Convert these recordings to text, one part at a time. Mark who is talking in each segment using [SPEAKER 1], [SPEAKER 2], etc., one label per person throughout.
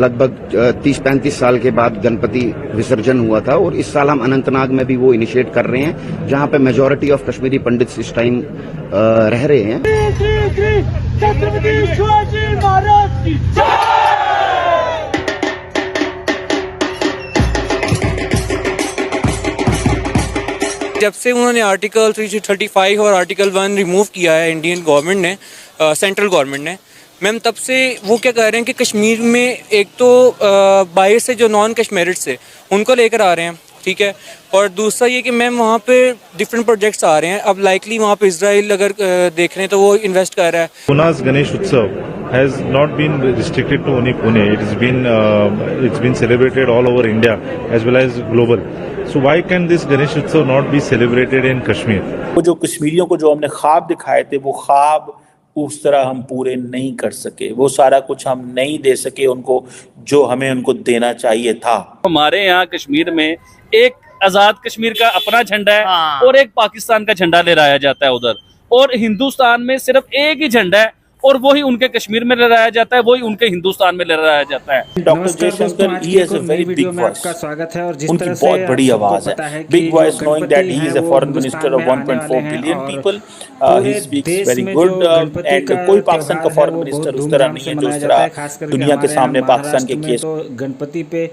[SPEAKER 1] लगभग 30-35 साल के बाद गणपति विसर्जन हुआ था और इस साल हम अनंतनाग में भी वो इनिशिएट कर रहे हैं, जहां पे मेजॉरिटी ऑफ कश्मीरी पंडित्स इस टाइम रह रहे हैं।
[SPEAKER 2] जब से उन्होंने आर्टिकल 335 और आर्टिकल 1 रिमूव किया है इंडियन गवर्नमेंट ने, सेंट्रल गवर्नमेंट ने, मैम तब से वो क्या कह रहे हैं कि कश्मीर में एक तो बाहर से जो नॉन कश्मीरिट्स थे उनको लेकर आ रहे हैं, ठीक है, और दूसरा ये कि मैम वहाँ पे डिफरेंट प्रोजेक्ट्स आ रहे हैं। अब लाइकली वहाँ पे इजराइल अगर देख रहे हैं तो वो इन्वेस्ट कर रहा है।
[SPEAKER 3] Pune's Ganesh Utsav has not been restricted to only Pune. It's been celebrated all over India as well as global. So why can this Ganesh Utsav not be celebrated in Kashmir?
[SPEAKER 4] वो जो कश्मीरियों को जो हमने ख्वाब दिखाए थे, वो ख्वाब उस तरह हम पूरे नहीं कर सके, वो सारा कुछ हम नहीं दे सके उनको जो हमें उनको देना चाहिए था।
[SPEAKER 5] हमारे यहाँ कश्मीर में एक आजाद कश्मीर का अपना झंडा है और एक पाकिस्तान का झंडा लहराया जाता है उधर, और हिंदुस्तान में सिर्फ एक ही झंडा है और वही उनके कश्मीर में लहराया जाता है, वही उनके हिंदुस्तान में लहराया जाता है।
[SPEAKER 4] Doctor Jaishankar he has a very big voice,
[SPEAKER 6] स्वागत है। और जिस
[SPEAKER 4] उनकी
[SPEAKER 6] तरह से
[SPEAKER 4] बहुत बड़ी आवाज है, big voice, knowing that he is a foreign minister of 1.4 billion people, he speaks very good, and कोई पाकिस्तान का फॉरेन मिनिस्टर उस तरह नहीं है जो उस तरह दुनिया के सामने पाकिस्तान के केस।
[SPEAKER 6] गणपति पे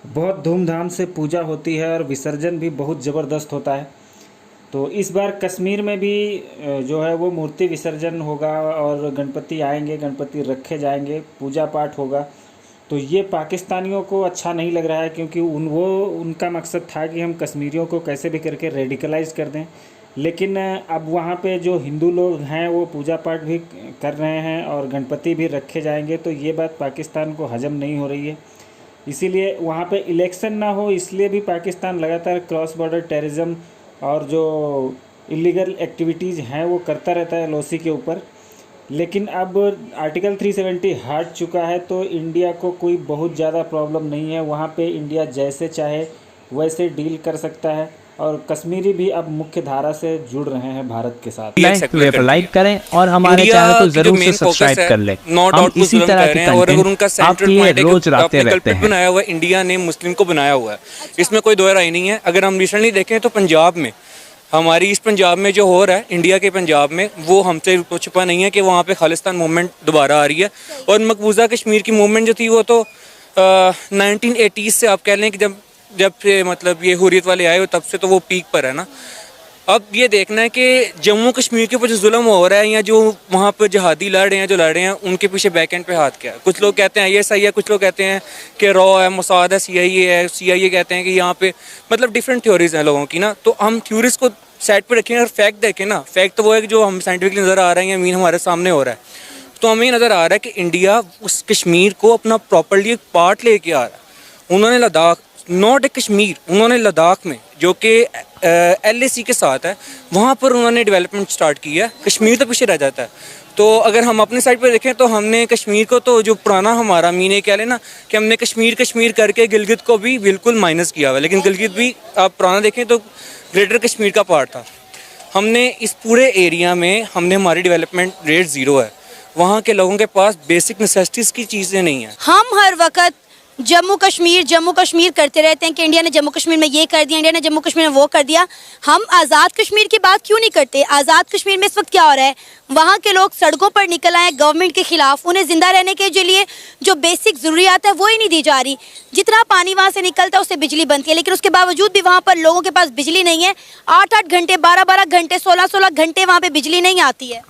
[SPEAKER 6] बहुत धूमधाम से पूजा होती है और विसर्जन भी बहुत ज़बरदस्त होता है। तो इस बार कश्मीर में भी जो है वो मूर्ति विसर्जन होगा और गणपति आएंगे, गणपति रखे जाएंगे, पूजा पाठ होगा। तो ये पाकिस्तानियों को अच्छा नहीं लग रहा है, क्योंकि उनका मकसद था कि हम कश्मीरियों को कैसे भी करके रेडिकलाइज कर दें। लेकिन अब वहाँ पे जो हिंदू लोग हैं वो पूजा पाठ भी कर रहे हैं और गणपति भी रखे जाएंगे, तो ये बात पाकिस्तान को हजम नहीं हो रही है। इसीलिए वहाँ पे इलेक्शन ना हो, इसलिए भी पाकिस्तान लगातार क्रॉस बॉर्डर टेररिज्म और जो इलीगल एक्टिविटीज़ हैं वो करता रहता है एलओसी के ऊपर। लेकिन अब आर्टिकल 370 हट चुका है, तो इंडिया को कोई बहुत ज़्यादा प्रॉब्लम नहीं है। वहाँ पे इंडिया जैसे चाहे वैसे डील कर सकता है, और कश्मीरी भी अब मुख्य धारा से जुड़ रहे हैं भारत के साथ।
[SPEAKER 7] लाइक करें और हमारे चैनल को जरूर से सब्सक्राइब कर लें। हम इसी तरह के कंटेंट आपके लिए रोज लाते रहते हैं।
[SPEAKER 2] बनाया हुआ इंडिया ने मुस्लिम को बनाया हुआ है, इसमें कोई दो राय नहीं है। अगर हम रिसेंटली देखें तो पंजाब में, हमारी इस पंजाब में जो हो रहा है, इंडिया के पंजाब में, वो हमसे छुपा नहीं है कि वहाँ पे खालिस्तान मूवमेंट दोबारा आ रही है। और मकबूजा कश्मीर की मूवमेंट जो थी वो तो 1980s से आप कह लें कि जब से मतलब ये हुर्रियत वाले आए हो तब से तो वो पीक पर है ना। अब ये देखना है कि जम्मू कश्मीर के ऊपर जो जुल्म हो रहा है या जो वहाँ पर जहादी लड़ रहे हैं, जो लड़ रहे हैं, उनके पीछे बैक एंड पे हाथ क्या है। कुछ लोग कहते हैं ISI है, कुछ लोग कहते हैं कि रॉ है, मोसाद है, CIA कहते हैं कि यहाँ पे मतलब डिफरेंट थ्योरीज हैं लोगों की ना। तो हम थ्योरीज को साइड पे रखें और फैक्ट देखें ना। फैक्ट तो वो है कि जो हम साइंटिफिकली नज़र आ रहा है या मीन हमारे सामने हो रहा है। तो हमें नज़र आ रहा है कि इंडिया उस कश्मीर को अपना प्रॉपरली एक पार्ट लेके आ रहा है। उन्होंने लद्दाख, नॉट ए कश्मीर, उन्होंने लद्दाख में जो कि LAC के साथ है, वहाँ पर उन्होंने डेवलपमेंट स्टार्ट की है। कश्मीर तो पीछे रह जाता है। तो अगर हम अपने साइड पर देखें तो हमने कश्मीर को तो जो पुराना हमारा मीन कह लें ना कि हमने कश्मीर करके गिलगित को भी बिल्कुल माइनस किया हुआ है। लेकिन गिलगित भी आप पुराना देखें तो ग्रेटर कश्मीर का पार्ट था। हमने इस पूरे एरिया में हमारी डेवलपमेंट रेट 0 है। वहाँ के लोगों के पास बेसिक नेसेसिटीज़ की चीज़ें नहीं हैं।
[SPEAKER 8] हम हर वक्त जम्मू कश्मीर करते रहते हैं कि इंडिया ने जम्मू कश्मीर में ये कर दिया, इंडिया ने जम्मू कश्मीर में वो कर दिया। हम आज़ाद कश्मीर की बात क्यों नहीं करते? आज़ाद कश्मीर में इस वक्त क्या हो रहा है? वहाँ के लोग सड़कों पर निकल आए गवर्नमेंट के खिलाफ। उन्हें जिंदा रहने के लिए जो बेसिक ज़रूरियात है वो ही नहीं दी जा रही। जितना पानी वहाँ से निकलता है उससे बिजली बनती है, लेकिन उसके बावजूद भी वहाँ पर लोगों के पास बिजली नहीं है। 8-8 घंटे, 12-12 घंटे, 16-16 घंटे वहाँ पर बिजली नहीं आती है।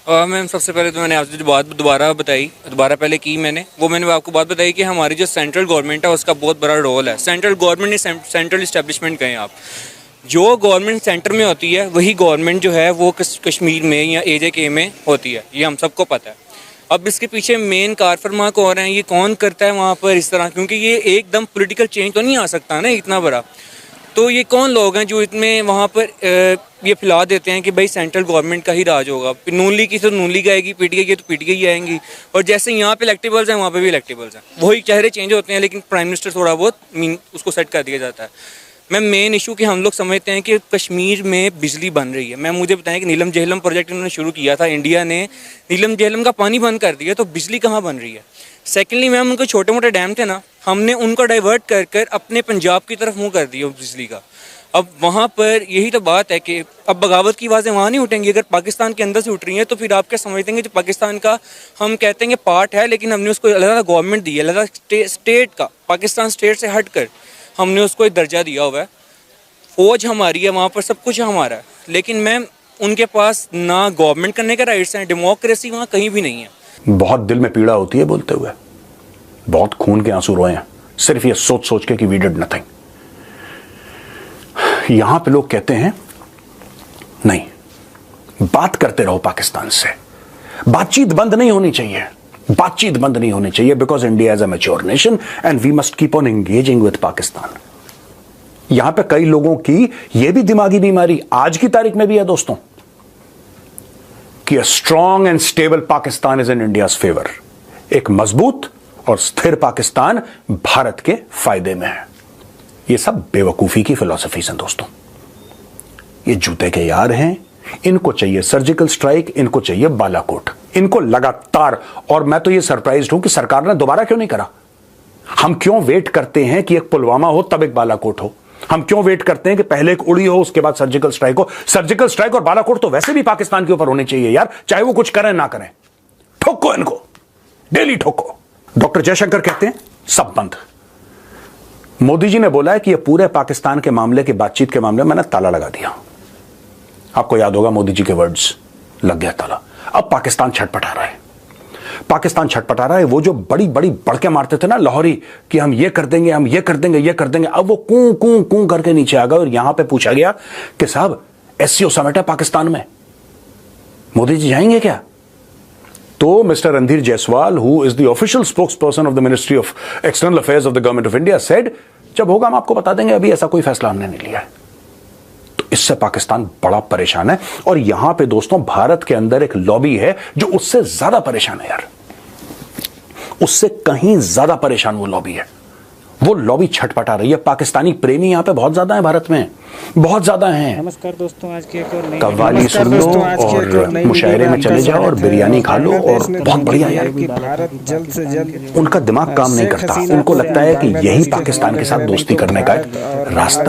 [SPEAKER 2] मैम सबसे पहले तो मैंने आपसे जो बात दोबारा पहले की मैंने आपको बात बताई कि हमारी जो सेंट्रल गवर्नमेंट है उसका बहुत बड़ा रोल है। सेंट्रल गवर्नमेंट, सेंट्रल इस्टेब्लिशमेंट कहें आप, जो गवर्नमेंट सेंटर में होती है वही गवर्नमेंट जो है वो कश्मीर में या AJK में होती है, ये हम सबको पता है। अब इसके पीछे मेन कारफरमा कौन है, ये कौन करता है वहाँ पर इस तरह, क्योंकि ये एकदम पॉलिटिकल चेंज तो नहीं आ सकता ना इतना बड़ा। तो ये कौन लोग हैं जो इतने वहाँ पर ये फैला देते हैं कि भाई सेंट्रल गवर्नमेंट का ही राज होगा। नून लीग की तो नून लीग आएगी, PTI की तो PTI ही आएंगी, और जैसे यहाँ पे इलेक्टेबल्स हैं वहाँ पे भी इलेक्टेबल्स हैं। वही चेहरे चेंज होते हैं, लेकिन प्राइम मिनिस्टर थोड़ा बहुत उसको सेट कर दिया जाता है। मैम मेन इशू कि हम लोग समझते हैं कि कश्मीर में बिजली बन रही है। मैम मुझे बताएं कि नीलम जहलम प्रोजेक्ट इन्होंने शुरू किया था, इंडिया ने नीलम जहलम का पानी बंद कर दिया, तो बिजली कहाँ बन रही है? सेकेंडली मैम उनको छोटे मोटे डैम थे ना, हमने उनको डाइवर्ट कर कर अपने पंजाब की तरफ मुंह कर दिया बिजली का। अब वहाँ पर यही तो बात है कि अब बगावत की आवाज़ें वहाँ नहीं उठेंगी। अगर पाकिस्तान के अंदर से उठ रही हैं तो फिर आप क्या समझते हैं कि जो पाकिस्तान का हम कहते हैं कि पार्ट है, लेकिन हमने उसको अलग गवर्नमेंट दी है, अलग स्टेट का, पाकिस्तान स्टेट से हट कर हमने उसको एक दर्जा दिया हुआ है। फौज हमारी है, वहाँ पर सब कुछ हमारा है, लेकिन मैम उनके पास ना गवर्नमेंट करने के राइट्स हैं, डेमोक्रेसी वहाँ कहीं भी नहीं है।
[SPEAKER 9] बहुत दिल में पीड़ा होती है बोलते हुए, बहुत खून के आंसू रोए हैं सिर्फ ये सोच सोच के कि वी डिड नथिंग। यहां पे लोग कहते हैं नहीं, बात करते रहो पाकिस्तान से, बातचीत बंद नहीं होनी चाहिए, बातचीत बंद नहीं होनी चाहिए, because India is a mature nation and we must keep on engaging with Pakistan. यहां पे कई लोगों की यह भी दिमागी बीमारी आज की तारीख में भी है दोस्तों कि a strong and stable Pakistan is in India's favour. एक मजबूत और स्थिर पाकिस्तान भारत के फायदे में है। ये सब बेवकूफी की फिलॉसफीज हैं दोस्तों, ये जूते के यार हैं। इनको चाहिए सर्जिकल स्ट्राइक, इनको चाहिए बालाकोट, इनको लगातार। और मैं तो ये सरप्राइज्ड हूं कि सरकार ने दोबारा क्यों नहीं करा। हम क्यों वेट करते हैं कि एक पुलवामा हो तब एक बालाकोट हो, हम क्यों वेट करते हैं कि पहले एक उड़ी हो उसके बाद सर्जिकल स्ट्राइक हो। सर्जिकल स्ट्राइक और बालाकोट तो वैसे भी पाकिस्तान के ऊपर होने चाहिए यार, चाहे वो कुछ करें ना करें। ठोको इनको, डेली ठोको। डॉक्टर जयशंकर कहते हैं सब बंद। मोदी जी ने बोला है कि ये पूरे पाकिस्तान के मामले की बातचीत के मामले में मैंने ताला लगा दिया। आपको याद होगा मोदी जी के वर्ड्स, लग गया ताला। अब पाकिस्तान छटपटा रहा है, पाकिस्तान छटपटा रहा है। वो जो बड़ी बड़ी बड़के मारते थे ना लाहौरी कि हम ये कर देंगे, हम ये कर देंगे, ये कर देंगे, अब वो कूं कूं कूं करके नीचे आ गए। और यहां पे पूछा गया कि साहब एससीओ समिट है पाकिस्तान में, मोदी जी जाएंगे क्या? तो mister Randhir Jaiswal, who is the official spokes person of the ministry of external affairs of the government of India, said जब होगा हम आपको बता देंगे, अभी ऐसा कोई फैसला हमने नहीं लिया है। तो इससे पाकिस्तान बड़ा परेशान है। और यहां पे दोस्तों भारत के अंदर एक लॉबी है जो उससे ज्यादा परेशान है यार, उससे कहीं ज्यादा परेशान वो लॉबी है। वो लॉबी छटपटा रही है। पाकिस्तानी प्रेमी यहां पे बहुत ज्यादा है, भारत में बहुत ज्यादा हैं।
[SPEAKER 6] नमस्कार दोस्तों, आज की एक और नई
[SPEAKER 9] कव्वाली सुन लो और मुशायरे में चले जाओ और बिरयानी खा लो और बहुत बढ़िया यार।
[SPEAKER 6] भारत जल्द से जल्द
[SPEAKER 9] उनका दिमाग काम नहीं करता, उनको लगता है कि यही पाकिस्तान के साथ दोस्ती करने का एक रास्ता